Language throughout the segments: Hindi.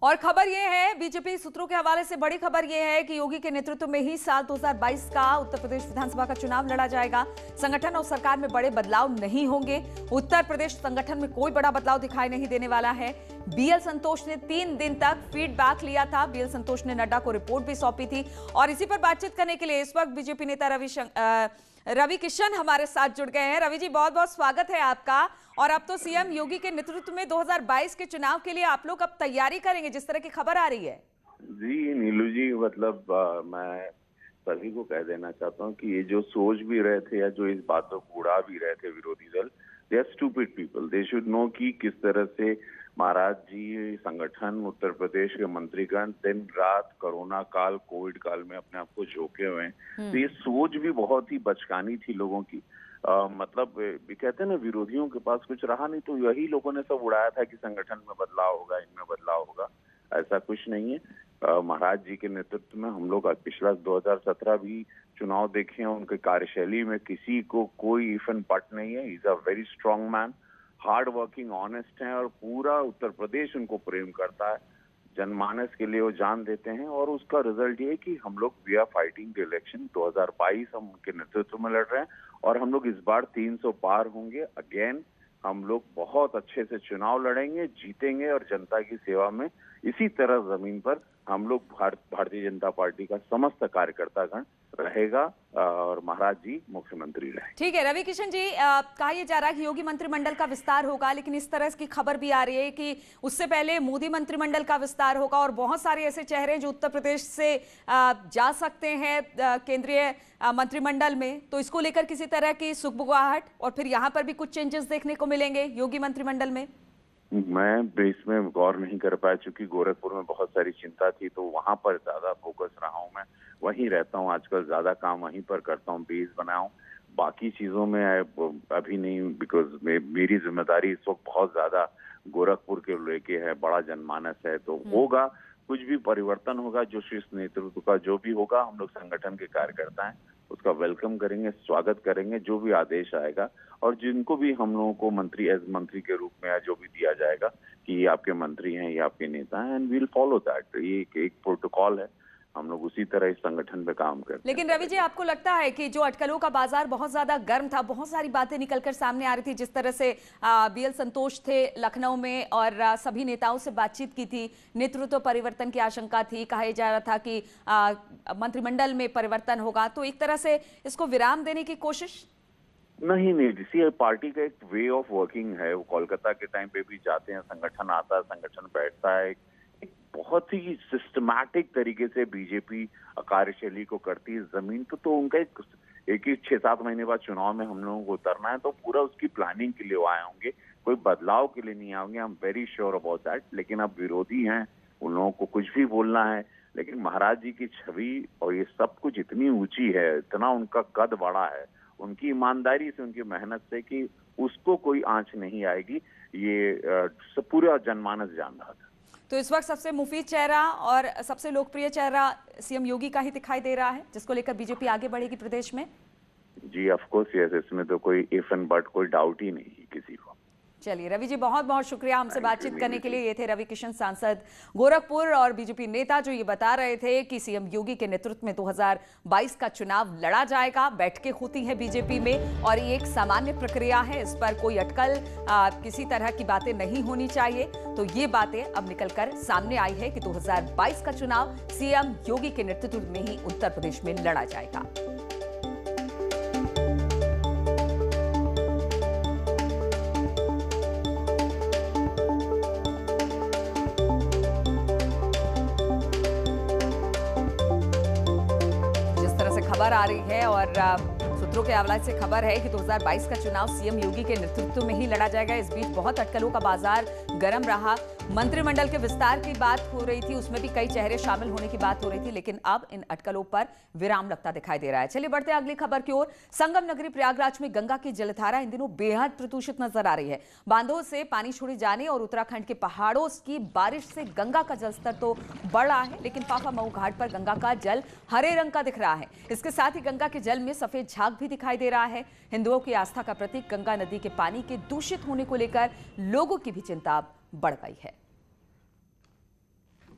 और खबर यह है, बीजेपी सूत्रों के हवाले से बड़ी खबर यह है कि योगी के नेतृत्व में ही साल 2022 का उत्तर प्रदेश विधानसभा का चुनाव लड़ा जाएगा। संगठन और सरकार में बड़े बदलाव नहीं होंगे। उत्तर प्रदेश संगठन में कोई बड़ा बदलाव दिखाई नहीं देने वाला है। बीएल संतोष ने 3 दिन तक फीडबैक लिया था। बीएल संतोष ने नड्डा को रिपोर्ट भी सौंपी थी और इसी पर बातचीत करने के लिए इस वक्त बीजेपी नेता रवि किशन हमारे साथ जुड़ गए हैं। रवि जी, बहुत बहुत स्वागत है आपका। और अब तो सीएम योगी के नेतृत्व में 2022 के चुनाव के लिए आप लोग अब तैयारी करेंगे, जिस तरह की खबर आ रही है। जी नीलू जी, मतलब मैं सभी को कह देना चाहता हूँ कि ये जो सोच भी रहे थे या जो इस बातों को उड़ा भी रहे थे विरोधी दल, they are stupid people. They should know कि किस तरह से महाराज जी संगठन, उत्तर प्रदेश के मंत्रीगण दिन रात कोरोना काल, कोविड काल में अपने आप को झोंके हुए हैं। तो ये सोच भी बहुत ही बचकानी थी लोगों की। मतलब कहते हैं ना, विरोधियों के पास कुछ रहा नहीं, तो यही लोगों ने सब उड़ाया था कि संगठन में बदलाव होगा, इनमें बदलाव होगा। ऐसा कुछ नहीं है। महाराज जी के नेतृत्व में हम लोग पिछला 2017 भी चुनाव देखे हैं, उनके कार्यशैली में किसी को कोई इफन पट नहीं है। Is a very strong man, hard working, honest है और पूरा उत्तर प्रदेश उनको प्रेम करता है। जनमानस के लिए वो जान देते हैं और उसका रिजल्ट ये है कि हम लोग we are fighting the election 2022 हम उनके नेतृत्व में लड़ रहे हैं और हम लोग इस बार 300 पार होंगे। अगेन हम लोग बहुत अच्छे से चुनाव लड़ेंगे, जीतेंगे और जनता की सेवा में इसी तरह जमीन पर हम लोग भारतीय जनता पार्टी का समस्त कार्यकर्तागण रहेगा और महाराज जी मुख्यमंत्री रहे। ठीक है रवि किशन जी, कहा यह जा रहा है कि योगी मंत्रिमंडल का विस्तार होगा, लेकिन इस तरह की खबर भी आ रही है कि उससे पहले मोदी मंत्रिमंडल का विस्तार होगा और बहुत सारे ऐसे चेहरे जो उत्तर प्रदेश से जा सकते हैं केंद्रीय मंत्रिमंडल में। तो इसको लेकर किसी तरह की सुगबुगाहट और फिर यहाँ पर भी कुछ चेंजेस देखने को मिलेंगे योगी मंत्रिमंडल में? मैं इसमें गौर नहीं कर पाया, चूंकि गोरखपुर में बहुत सारी चिंता थी तो वहां पर ज्यादा फोकस रहा हूं। मैं वहीं रहता हूं आजकल, ज्यादा काम वहीं पर करता हूं, बेस बनाया हूं। बाकी चीजों में अभी नहीं, बिकॉज मेरी जिम्मेदारी इस वक्त बहुत ज्यादा गोरखपुर के लेके है, बड़ा जनमानस है। तो होगा, कुछ भी परिवर्तन होगा, जो शीर्ष नेतृत्व का जो भी होगा, हम लोग संगठन के कार्यकर्ता हैं, उसका वेलकम करेंगे, स्वागत करेंगे, जो भी आदेश आएगा। और जिनको भी हम लोगों को मंत्री एज मंत्री के रूप में जो भी दिया जाएगा कि ये आपके मंत्री हैं, ये आपके नेता हैं, एंड वील फॉलो दैट। ये एक प्रोटोकॉल है, हम लोग उसी तरह इस संगठन पे काम करते हैं। लेकिन रवि जी, आपको लगता है कि जो अटकलों का बाजार बहुत ज्यादा गर्म था, बहुत सारी बातें निकलकर सामने आ रही थी, जिस तरह से बीएल संतोष थे लखनऊ में और सभी नेताओं से बातचीत की थी, नेतृत्व परिवर्तन की आशंका थी, कहा जा रहा था कि मंत्रिमंडल में परिवर्तन होगा, तो एक तरह से इसको विराम देने की कोशिश? नहीं, इसी पार्टी का एक वे ऑफ वर्किंग है। वो कोलकाता के टाइम पे भी जाते हैं, संगठन आता है, संगठन बैठता है, एक बहुत ही सिस्टमैटिक तरीके से बीजेपी कार्यशैली को करती है। जमीन तो उनका एक ही 6-7 महीने बाद चुनाव में हम लोगों को उतरना है, तो पूरा उसकी प्लानिंग के लिए वो आए होंगे, कोई बदलाव के लिए नहीं आएंगे। I am very sure about that. लेकिन अब विरोधी हैं, उन लोगों को कुछ भी बोलना है, लेकिन महाराज जी की छवि और ये सब कुछ इतनी ऊंची है, इतना उनका कद बड़ा है, उनकी ईमानदारी से, उनकी मेहनत से, कि उसको कोई आंच नहीं आएगी। ये पूरा जनमानस जान रहा था। तो इस वक्त सबसे मुफीद चेहरा और सबसे लोकप्रिय चेहरा सीएम योगी का ही दिखाई दे रहा है, जिसको लेकर बीजेपी आगे बढ़ेगी प्रदेश में। जी ऑफ कोर्स, यस, इसमें तो कोई इफ एंड बट, कोई डाउट ही नहीं किसी को। चलिए रवि जी, बहुत बहुत शुक्रिया हमसे बातचीत करने के लिए। ये थे रवि किशन, सांसद गोरखपुर और बीजेपी नेता, जो ये बता रहे थे कि सीएम योगी के नेतृत्व में 2022 का चुनाव लड़ा जाएगा। बैठकें होती हैं बीजेपी में और ये एक सामान्य प्रक्रिया है, इस पर कोई अटकल किसी तरह की बातें नहीं होनी चाहिए। तो ये बातें अब निकलकर सामने आई है कि 2022 का चुनाव सीएम योगी के नेतृत्व में ही उत्तर प्रदेश में लड़ा जाएगा। खबर आ रही है और सूत्रों के हवाले से खबर है कि 2022 का चुनाव सीएम योगी के नेतृत्व में ही लड़ा जाएगा। इस बीच बहुत अटकलों का बाजार गर्म रहा। मंत्रिमंडल के विस्तार की बात हो रही थी, उसमें भी कई चेहरे शामिल होने की बात हो रही थी, लेकिन अब इन अटकलों पर विराम लगता दिखाई दे रहा है। चलिए बढ़ते हैं अगली खबर की ओर। संगम नगरी प्रयागराज में गंगा की जलधारा इन दिनों बेहद प्रदूषित नजर आ रही है। बांधों से पानी छोड़े जाने और उत्तराखंड के पहाड़ों की बारिश से गंगा का जलस्तर तो बढ़ रहा है, लेकिन फाफा मऊ घाट पर गंगा का जल हरे रंग का दिख रहा है। इसके साथ ही गंगा के जल में सफेद झाग भी दिखाई दे रहा है। हिंदुओं की आस्था का प्रतीक गंगा नदी के पानी के दूषित होने को लेकर लोगों की भी चिंता बढ़ गई है।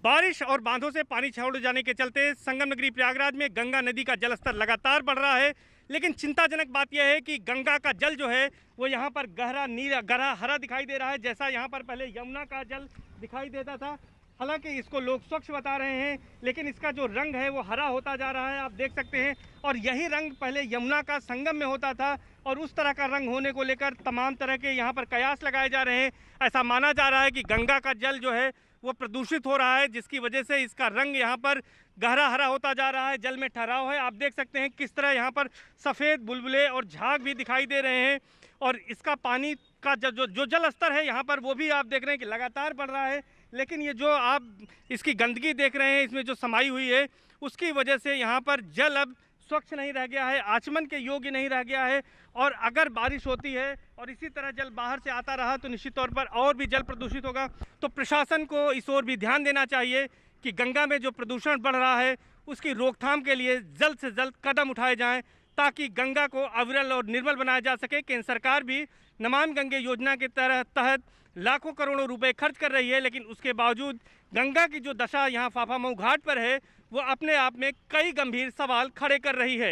बारिश और बांधों से पानी छोड़े जाने के चलते संगम नगरी प्रयागराज में गंगा नदी का जलस्तर लगातार बढ़ रहा है। लेकिन चिंताजनक बात यह है कि गंगा का जल जो है वो यहाँ पर गहरा हरा दिखाई दे रहा है, जैसा यहाँ पर पहले यमुना का जल दिखाई देता था। हालांकि इसको लोग स्वच्छ बता रहे हैं, लेकिन इसका जो रंग है वो हरा होता जा रहा है, आप देख सकते हैं। और यही रंग पहले यमुना का संगम में होता था और उस तरह का रंग होने को लेकर तमाम तरह के यहाँ पर कयास लगाए जा रहे हैं। ऐसा माना जा रहा है कि गंगा का जल जो है वो प्रदूषित हो रहा है, जिसकी वजह से इसका रंग यहाँ पर गहरा हरा होता जा रहा है। जल में ठहराव है, आप देख सकते हैं किस तरह यहाँ पर सफ़ेद बुलबुले और झाग भी दिखाई दे रहे हैं। और इसका पानी का जो जल स्तर है यहाँ पर वो भी आप देख रहे हैं कि लगातार बढ़ रहा है। लेकिन ये जो आप इसकी गंदगी देख रहे हैं, इसमें जो समाई हुई है, उसकी वजह से यहाँ पर जल अब स्वच्छ नहीं रह गया है, आचमन के योग्य नहीं रह गया है। और अगर बारिश होती है और इसी तरह जल बाहर से आता रहा तो निश्चित तौर पर और भी जल प्रदूषित होगा। तो प्रशासन को इस ओर भी ध्यान देना चाहिए कि गंगा में जो प्रदूषण बढ़ रहा है उसकी रोकथाम के लिए जल्द से जल्द कदम उठाए जाएं, ताकि गंगा को अविरल और निर्मल बनाया जा सके। केंद्र सरकार भी नमामि गंगे योजना के तहत लाखों करोड़ों रुपए खर्च कर रही है, लेकिन उसके बावजूद गंगा की जो दशा यहाँ फाफामऊ घाट पर है वो अपने आप में कई गंभीर सवाल खड़े कर रही है।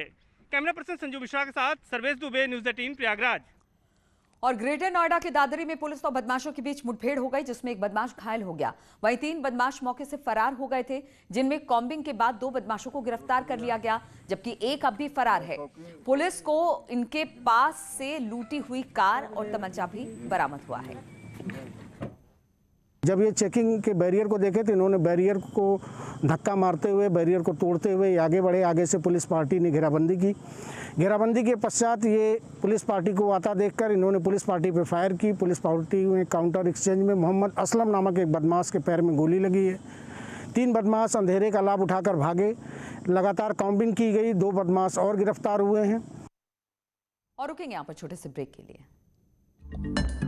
कैमरा पर्सन संजू मिश्रा के साथ सर्वेश दुबे, न्यूज़ 18 प्रयागराज। और ग्रेटर नोएडा के दादरी में पुलिस और बदमाशों के बीच मुठभेड़ हो गई, जिसमें एक बदमाश घायल हो गया। वहीं 3 बदमाश मौके से फरार हो गए थे, जिनमें कॉम्बिंग के बाद 2 बदमाशों को गिरफ्तार कर लिया गया, जबकि एक अब भी फरार है। पुलिस को इनके पास से लूटी हुई कार और तमंचा भी बरामद हुआ है। जब ये चेकिंग के बैरियर को देखे तो इन्होंने बैरियर को धक्का मारते हुए, बैरियर को तोड़ते हुए आगे बढ़े। आगे से पुलिस पार्टी ने घेराबंदी की। घेराबंदी के पश्चात ये पुलिस पार्टी को आता देखकर इन्होंने पुलिस पार्टी पे फायर की। पुलिस पार्टी में काउंटर एक्सचेंज में मोहम्मद असलम नामक एक बदमाश के पैर में गोली लगी है। 3 बदमाश अंधेरे का लाभ उठाकर भागे। लगातार कॉम्बिंग की गई, 2 बदमाश और गिरफ्तार हुए हैं। और रुकेंगे यहाँ पर छोटे से ब्रेक के लिए।